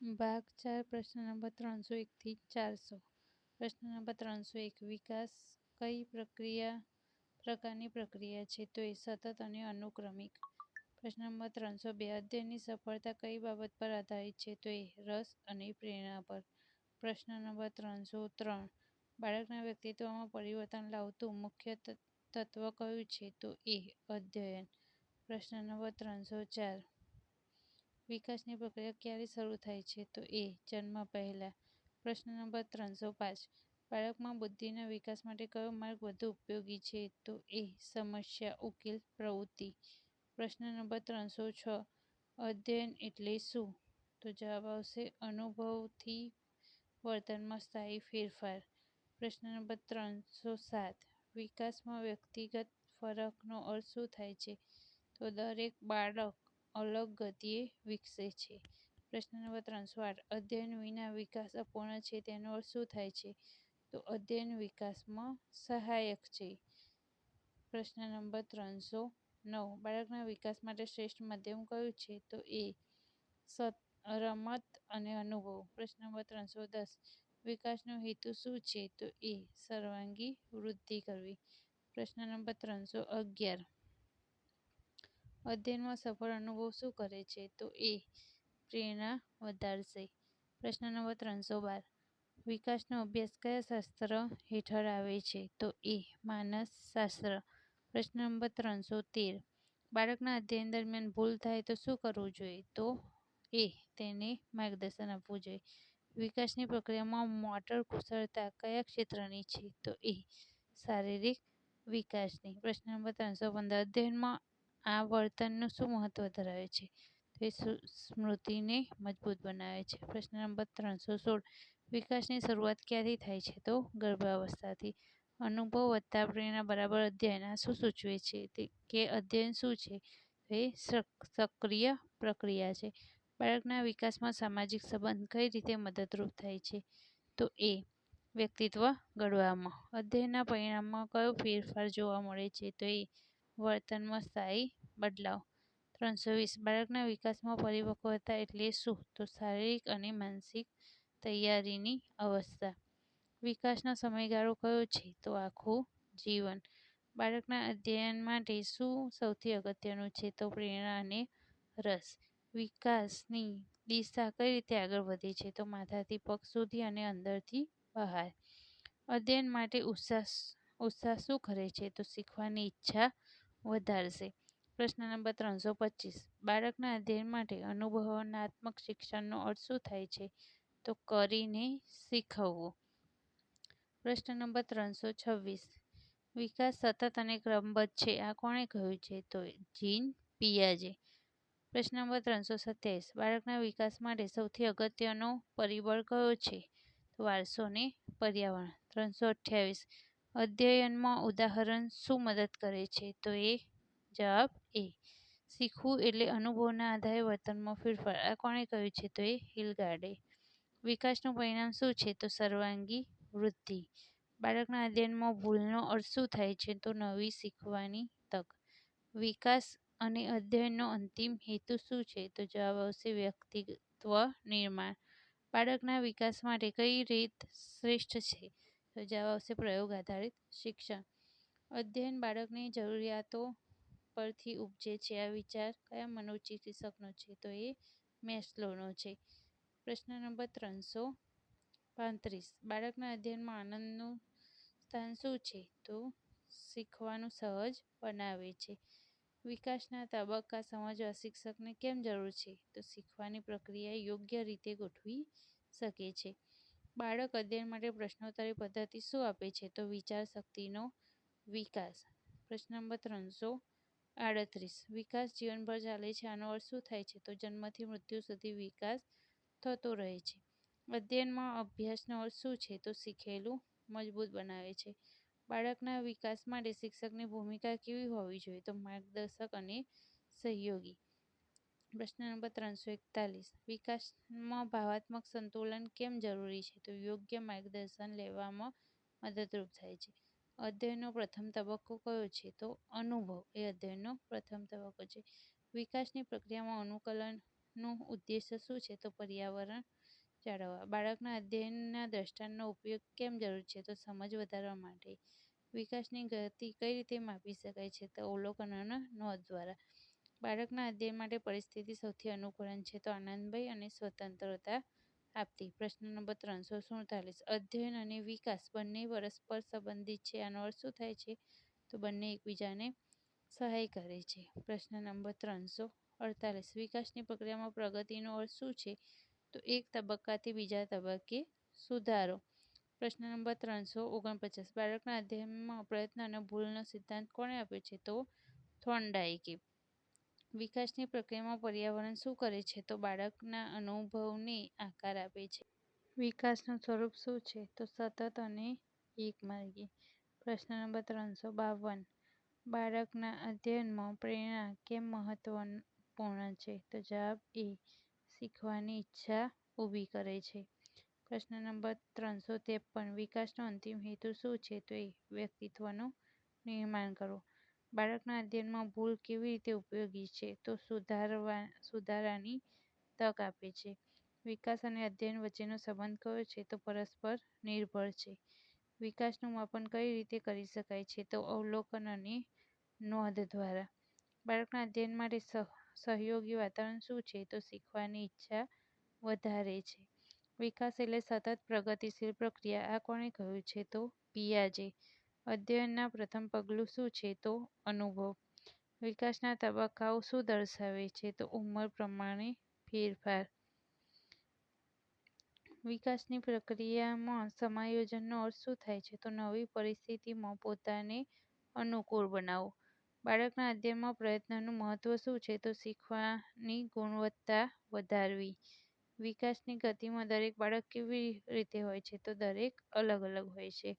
ભાગ 4 પ્રશ્ન નંબર 301 થી 400 પ્રશ્ન નંબર 301 વિકાસ કઈ પ્રકારની પ્રક્રિયા છે? તો એ સતત અને અનુક્રમિક. પ્રશ્ન નંબર 302 અધ્યયનની સફળતા કઈ બાબત પર આધારિત છે? તો એ રસ અને પ્રેરણા પર. પ્રશ્ન નંબર 303 બાળકના વ્યક્તિત્વમાં પરિવર્તન લાવતું મુખ્ય તત્વ કયું છે? તો એ અધ્યયન. પ્રશ્ન નંબર 304 વિકાસની પ્રક્રિયા ક્યારે શરૂ થાય છે? તો એ જન્મ પહેલા. પ્રશ્ન નંબર 305 બાળકમાં બુદ્ધિના વિકાસ માટે કયો માર્ગ વધુ ઉપયોગી છે? તો એ સમસ્યા ઉકેલ પ્રવૃત્તિ. પ્રશ્ન નંબર 306 અધ્યયન એટલે શું? તો જવાબ આવશે અનુભવથી વર્તનમાં સ્થાયી ફેરફાર. પ્રશ્ન નંબર 307 વિકાસમાં વ્યક્તિગત ફરકનો અર્થ શું થાય છે? તો દરેક બાળક અલગ ગતિએ વિકસે છે. પ્રશ્ન નંબર 308 અધ્યયન વિના વિકાસ અપૂર્ણ છે તેનો અર્થ શું થાય છે? તો અધ્યયન વિકાસમાં સહાયક છે. પ્રશ્ન નંબર 309 બાળકના વિકાસ માટે શ્રેષ્ઠ માધ્યમ કયું છે? તો એ રમત અને અનુભવ. પ્રશ્ન નંબર 310 વિકાસનો હેતુ શું છે? તો એ સર્વાંગી વૃદ્ધિ કરવી. પ્રશ્ન નંબર 311 અધ્યયનમાં સફળ અનુભવ શું કરે છે? તો એ પ્રેરણા વધારશે. પ્રશ્ન નંબર 312 વિકાસનો અભ્યાસ કયા શાસ્ત્ર હેઠળ આવે છે? તો એ માનસશાસ્ત્ર. પ્રશ્ન નંબર 313 બાળકના અધ્યયન દરમિયાન ભૂલ થાય તો શું કરવું જોઈએ? તો એ તેને માર્ગદર્શન આપવું જોઈએ. વિકાસની પ્રક્રિયામાં મોટર કુશળતા કયા ક્ષેત્રની છે? તો એ શારીરિક વિકાસની. પ્રશ્ન નંબર 315 અધ્યયનમાં આ વર્તનનું શું મહત્વ ધરાવે છે? તો એ સ્મૃતિને મજબૂત બનાવે છે. પ્રશ્ન નંબર 316 વિકાસની શરૂઆત ક્યાંથી થાય છે? તો ગર્ભાવસ્થાથી. અનુભવ વત્તા પ્રેરણા બરાબર અધ્યયન. આ શું સૂચવે છે કે અધ્યયન શું છે? એ સક્રિય પ્રક્રિયા છે. બાળકના વિકાસમાં સામાજિક સંબંધ કઈ રીતે મદદરૂપ થાય છે? તો એ વ્યક્તિત્વ ઘડવામાં. અધ્યયનના પરિણામમાં કયો ફેરફાર જોવા મળે છે? તો એ વર્તનમાં સ્થાયી બદલાવ. 320 બાળકના વિકાસમાં પરિપક્વતા એટલે શું? તો શારીરિક અને માનસિક તૈયારીની અવસ્થા. વિકાસનો સમયગાળો કયો છે? તો આખું જીવન. બાળકના અધ્યયન માટે શું સૌથી અગત્યનું છે? તો પ્રેરણા અને રસ. વિકાસની દિશા કઈ રીતે આગળ વધે છે? તો માથાથી પગ સુધી અને અંદરથી બહાર. અધ્યયન માટે ઉત્સાહ શું કરે છે? તો શીખવાની ઈચ્છા વધારશે. પ્રશ્ન નંબર 325 બાળકના અધ્યયન માટે અનુભવનાત્મક શિક્ષણનો અર્થ શું થાય છે? તો કરીને શીખવવું. પ્રશ્ન નંબર 326 વિકાસ સતત અને ક્રમબદ્ધ છે આ કોણે કહ્યું છે? તો જીન પિયાજે. પ્રશ્ન નંબર 327 બાળકના વિકાસ માટે સૌથી અગત્યનો પરિબળ કયો છે? તો વારસો અને પર્યાવરણ. 328 અધ્યયનમાં ઉદાહરણ શું મદદ કરે છે? તો એ જવાબ એ શીખવું એટલે અનુભવના આધારે વર્તનમાં ફેરફાર. આ કોણે કહ્યું છે? તો એ હિલગાર્ડે. વિકાસનું પરિણામ શું છે? તો સર્વાંગી વૃદ્ધિ. બાળકના અધ્યયનમાં ભૂલનો અર્થ શું થાય છે? તો નવી શીખવાની તક. વિકાસ અને અધ્યયનનો અંતિમ હેતુ શું છે? તો જવાબ આવશે વ્યક્તિત્વ નિર્માણ. બાળકના વિકાસ માટે કઈ રીત શ્રેષ્ઠ છે? તો જવાબ આવશે પ્રયોગ આધારિત શિક્ષણ. અધ્યયન બાળકની જરૂરિયાતો પરથી ઉપજે છે આ વિચાર કયા મનોચિકિત્સકનો છે? તો એ મેસ્લોનો છે. પ્રશ્ન નંબર 335 બાળકના અધ્યયનમાં આનંદનું સ્થાન શું છે? તો શીખવાનું સહજ બનાવે છે. વિકાસના તબક્કા સમજવા શિક્ષકને કેમ જરૂર છે? તો શીખવાની પ્રક્રિયા યોગ્ય રીતે ગોઠવી શકે છે. બાળક અધ્યયન માટે પ્રશ્નોત્તરી પદ્ધતિ શું આપે છે? તો વિચાર શક્તિનો વિકાસ. પ્રશ્ન નંબર 338 વિકાસ જીવનભર ચાલે છે આનો અર્થ શું થાય છે? તો જન્મથી મૃત્યુ સુધી વિકાસ થતો રહે છે. અધ્યયનમાં અભ્યાસનો અર્થ શું છે? તો શીખેલું મજબૂત બનાવે છે. બાળકના વિકાસ માટે શિક્ષકની ભૂમિકા કેવી હોવી જોઈએ? તો માર્ગદર્શક અને સહયોગી. પ્રશ્ન નંબર 341 વિકાસમાં ભાવાત્મક સંતુલન કેમ જરૂરી છે? તો યોગ્ય માર્ગદર્શન લેવામાં મદદરૂપ થાય છે. અધ્યયનનો પ્રથમ તબક્કો કયો છે? તો અનુભવ એ અધ્યયનનો પ્રથમ તબક્કો છે. વિકાસની પ્રક્રિયામાં અનુકલન વિકાસનું ઉદ્દેશ્ય શું છે? તો પર્યાવરણ જાળવવા. બાળકના અધ્યયનના દ્રષ્ટાંતનો ઉપયોગ કેમ જરૂરી છે? તો સમજ વધારવા માટે. વિકાસની ગતિ કઈ રીતે માપી શકાય છે? તો અવલોકનોના નોંધ દ્વારા. બાળકના અધ્યયન માટે પરિસ્થિતિ સૌથી અનુકૂળ છે તો આનંદમય અને સ્વતંત્રતા આપતી. પ્રશ્ન નંબર 347. અધ્યયન અને વિકાસ બંને પરસ્પર સંબંધિત છે. આનો અર્થ શું થાય છે? તો બંને એકબીજાને સહાય કરે છે. પ્રશ્ન નંબર 348. વિકાસની પ્રક્રિયામાં પ્રગતિનો અર્થ શું છે? તો એક તબક્કાથી બીજા તબક્કે સુધારો. પ્રશ્ન નંબર 349. બાળકના અધ્યયનમાં પ્રયત્ન અને ભૂલનો સિદ્ધાંત કોણે આપ્યો છે? તો થોર્નડાઈકે. વિકાસની પ્રક્રિયામાં પર્યાવરણ શું કરે છે? તો બાળકના અનુભવને આકાર આપે છે. વિકાસનું સ્વરૂપ શું છે? તો સતત અને એકમાર્ગી. પ્રશ્ન નંબર 352. બાળકના અધ્યયનમાં પ્રેરણા કેમ મહત્વપૂર્ણ છે? તો જવાબ એ. શીખવાની ઈચ્છા ઊભી કરે છે. પ્રશ્ન નંબર 353. વિકાસનો અંતિમ હેતુ શું છે? તો એ. વ્યક્તિત્વનું નિર્માણ કરવું. બાળકના અધ્યયનમાં ભૂલ કેવી રીતે ઉપયોગી છે? તો સુધારાની તક આપે છે. વિકાસ અને અધ્યયન વચ્ચેનો સંબંધ કયો છે? તો પરસ્પર નિર્ભર છે. વિકાસનું માપન કઈ રીતે કરી શકાય છે? તો અવલોકન અને નોંધ દ્વારા. બાળકના અધ્યયન માટે સહયોગી વાતાવરણ શું છે? તો શીખવાની ઈચ્છા વધારે છે. વિકાસ એટલે સતત પ્રગતિશીલ પ્રક્રિયા. આ કોણે કહ્યું છે? તો પિયાજે. અધ્યયનના પ્રથમ પગલું શું છે? તો અનુભવ. વિકાસના તબક્કાઓ શું દર્શાવે છે? તો ઉંમર પ્રમાણે ફેરફાર. વિકાસની પ્રક્રિયામાં સમાયોજનનો અર્થ શું થાય છે? તો નવી પરિસ્થિતિમાં પોતાને અનુકૂળ બનાવવું. બાળકના અધ્યયનમાં પ્રયત્નનું મહત્વ શું છે? તો શીખવાની ગુણવત્તા વધારવી. વિકાસની ગતિમાં દરેક બાળક કેવી રીતે હોય છે? તો દરેક અલગ અલગ હોય છે.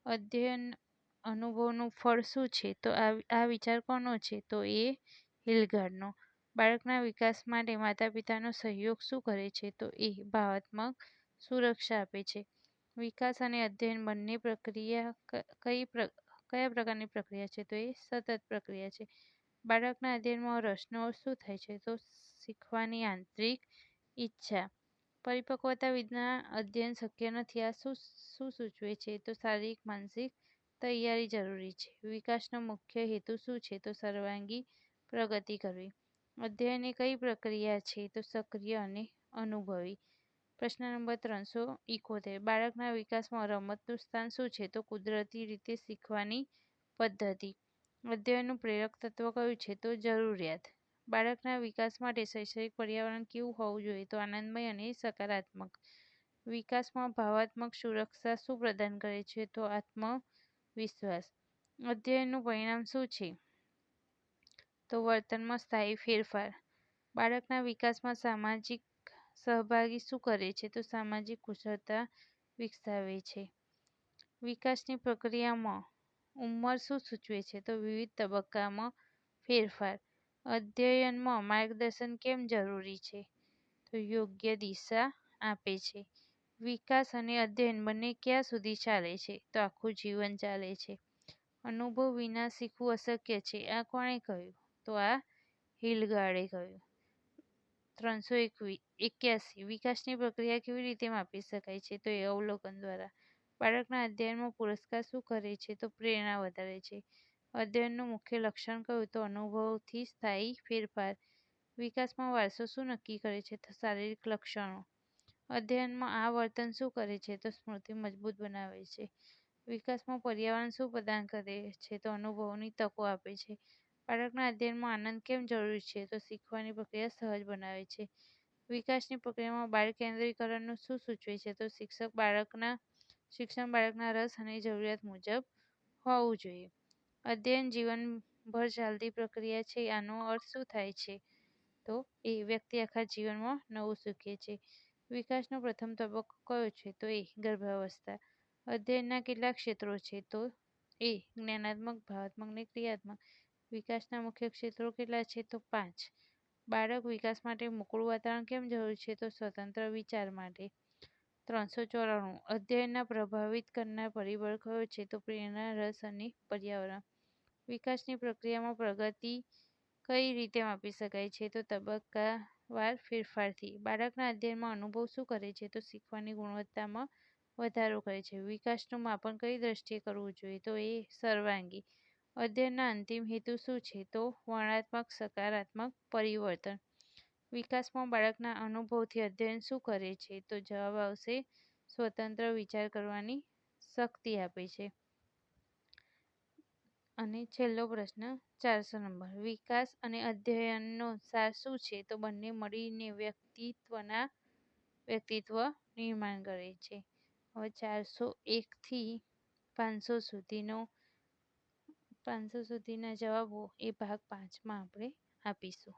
અધ્યયન અનુભવનું ફળ શું છે? તો આ વિચાર કોનો છે? તો એ હિલગાર્ડનો. બાળકના વિકાસ માટે માતા પિતાનો સહયોગ શું કરે છે? તો એ ભાવનાત્મક સુરક્ષા આપે છે. વિકાસ અને અધ્યયન બંને પ્રક્રિયા કયા પ્રકારની પ્રક્રિયા છે? તો એ સતત પ્રક્રિયા છે. બાળકના અધ્યયનમાં રસનો અર્થ શું થાય છે? તો શીખવાની આંતરિક ઈચ્છા. પરિપક્વતા વિના અધ્યયન શક્ય નથી. આ શું સૂચવે છે? તો શારીરિક માનસિક તૈયારી જરૂરી છે. વિકાસનો મુખ્ય હેતુ શું છે? તો સર્વાંગી પ્રગતિ કરવી. અધ્યયન એ કઈ પ્રક્રિયા છે? તો સક્રિય અને અનુભવી. પ્રશ્ન નંબર 371. બાળકના વિકાસમાં રમતનું સ્થાન શું છે? તો કુદરતી રીતે શીખવાની પદ્ધતિ. અધ્યયનનું પ્રેરક તત્વ કયું છે? તો જરૂરિયાત. બાળકના વિકાસ માટે શૈક્ષણિક પર્યાવરણ કેવું હોવું જોઈએ? તો આનંદમય અને સકારાત્મક. વિકાસમાં ભાવનાત્મક સુરક્ષા શું પ્રદાન કરે છે? તો આત્મવિશ્વાસ. અધ્યયનનું પરિણામ શું છે? તો વર્તનમાં સ્થાયી ફેરફાર. બાળકના વિકાસમાં સામાજિક સહભાગી શું કરે છે? તો સામાજિક કુશળતા વિકસાવે છે. વિકાસની પ્રક્રિયામાં ઉંમર શું સૂચવે છે? તો વિવિધ તબક્કામાં ફેરફાર. અધ્યયનમાં માર્ગદર્શન કેમ જરૂરી છે? તો યોગ્ય દિશા આપે છે. વિકાસ અને અધ્યયન બંને ક્યાં સુધી ચાલે છે? તો આખું જીવન ચાલે છે. અનુભવ વિના શીખવું અશક્ય છે. આ કોણે કહ્યું? તો આ હિલગાર્ડે કહ્યું. 381. વિકાસની પ્રક્રિયા કેવી રીતે માપી શકાય છે? તો એ અવલોકન દ્વારા. બાળકના અધ્યયનમાં પુરસ્કાર શું કરે છે? તો પ્રેરણા વધારે છે. અધ્યયનનું મુખ્ય લક્ષણ કયું? તો અનુભવથી સ્થાયી ફેરફાર. વિકાસમાં વારસો શું નક્કી કરે છે? તો શારીરિક લક્ષણો. અધ્યયનમાં આ વર્તન શું કરે છે? તો સ્મૃતિ મજબૂત બનાવે છે. વિકાસમાં પર્યાવરણ શું પ્રદાન કરે છે? તો અનુભવની તકો આપે છે. બાળકના અધ્યયનમાં આનંદ કેમ જરૂરી છે? તો શીખવાની પ્રક્રિયા સહજ બનાવે છે. વિકાસની પ્રક્રિયામાં બાળ કેન્દ્રીકરણનું શું સૂચવે છે? તો શિક્ષણ બાળકના રસ અને જરૂરિયાત મુજબ હોવું જોઈએ. અધ્યયન જીવનભર ચાલતી પ્રક્રિયા છે. આનો અર્થ શું થાય છે? તો એ વ્યક્તિ આખા જીવનમાં નવું શીખે છે. વિકાસનો પ્રથમ તબક્કો કયો છે? તો એ ગર્ભાવસ્થા. અધ્યયનના કેટલા ક્ષેત્રો છે? તો એ જ્ઞાનાત્મક, ભાવનાત્મક અને ક્રિયાત્મક. વિકાસના મુખ્ય ક્ષેત્રો કેટલા છે? તો 5. બાળક વિકાસ માટે મુકુળ વાતાવરણ કેમ જરૂરી છે? તો સ્વતંત્ર વિચાર માટે. 394. અધ્યયનના પ્રભાવિત કરનાર પરિબળ કયો છે? તો પ્રેરણા, રસ અને પર્યાવરણ. વિકાસની પ્રક્રિયામાં પ્રગતિ કઈ રીતે માપી શકાય છે? તો તબક્કા વાર ફેરફારથી. બાળકના અધ્યયનમાં અનુભવ શું કરે છે? તો શીખવાની ગુણવત્તામાં વધારો કરે છે. વિકાસનું માપન કઈ દ્રષ્ટિએ કરવું જોઈએ? તો એ સર્વાંગી. અધ્યયનના અંતિમ હેતુ શું છે? તો વર્ણનાત્મક સકારાત્મક પરિવર્તન. વિકાસમાં બાળકના અનુભવથી અધ્યયન શું કરે છે? તો જવાબ આવશે સ્વતંત્ર વિચાર કરવાની શક્તિ આપે છે. અને છેલ્લો પ્રશ્ન 400 નંબર. વિકાસ અને અધ્યયનનો સાર શું છે? તો બંને મળીને વ્યક્તિત્વ નિર્માણ કરે છે. હવે 401 થી 500 સુધીના જવાબો એ ભાગ 5માં આપણે આપીશું.